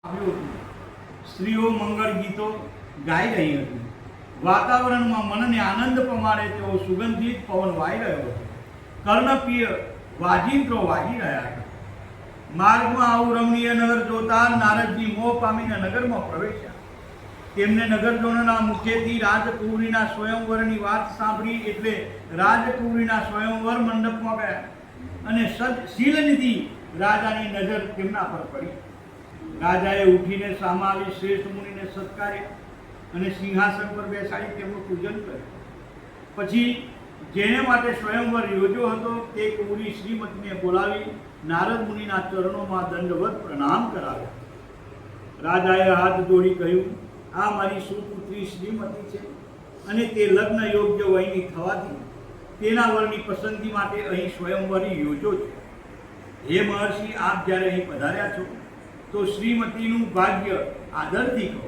આવ્યું હતું. સ્ત્રીઓ મંગળ ગીતો ગાઈ રહી હતી. વાતાવરણમાં મનને આનંદ પમાડે તેવો સુગંધિત પવન વાઈ રહ્યો હતો. કર્ણપ્રિય વાજિંત્રો વાગી રહ્યા હતા. માર્ગમાં આવું રમણીય નગર જોતા નારદજી મોહ પામીને નગરમાં પ્રવેશ્યા. તેમને નગરજનોના મુખેથી રાજકુંવરીના સ્વયંવરની વાત સાંભળી એટલે રાજકુંવરીના સ્વયંવર મંડપમાં ગયા અને શીલનિધિ રાજાની નજર તેમના પર પડી. રાજાએ ઉઠીને સામા આવી શ્રેષ્ઠ મુનિને સત્કાર્યા અને સિંહાસન પર બેસાડી તેમનું પૂજન કર્યું. પછી જેને માટે સ્વયંવર યોજ્યો હતો તે કુંવરી શ્રીમતીને બોલાવી નારદ મુનિના ચરણોમાં દંડવત પ્રણામ કરાવ્યા. રાજાએ હાથ જોડી કહ્યું, આ મારી સુપુત્રી શ્રીમતી છે અને તે લગ્ન યોગ્ય વયની થવાથી તેના વરની પસંદગી માટે અહીં સ્વયંવર યોજ્યો છે. હે મહર્ષિ, આપ જ્યારે અહીં પધાર્યા છો તો શ્રીમતીનું ભાગ્ય આદરથી કહો.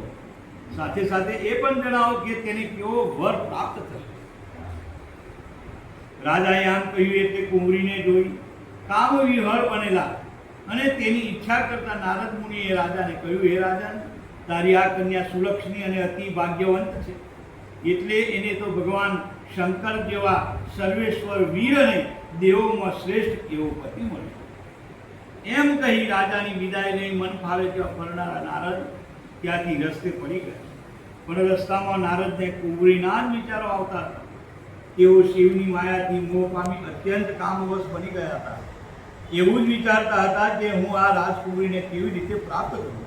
સાથે સાથે એ પણ જણાવો કે તેને કેવો વર પ્રાપ્ત થશે. રાજાએ આમ કહ્યું એટલે કુંવરીને જોઈ કામ વિહળ બનેલા અને તેની ઈચ્છા કરતા નારદ મુનિએ રાજાને કહ્યું, હે રાજન, તારી આ કન્યા સુલક્ષણી અને અતિ ભાગ્યવંત છે, એટલે એને તો ભગવાન શંકર જેવા સર્વેશ્વર વીર અને દેવોમાં શ્રેષ્ઠ એવો પતિ મળ્યો. એમ કહી રાજાની વિદાય લઈ મન ફાવે તેવા ફરનારા નારદ ત્યાંથી રસ્તે પડી ગયા. પણ રસ્તામાં નારદને કુંવરીના જ વિચારો આવતા હતા. તેઓ શિવની માયાથી મોહ પામી અત્યંત કામવશ બની ગયા હતા. એવું જ વિચારતા હતા કે હું આ રાજકુંવરીને કેવી રીતે પ્રાપ્ત કરું.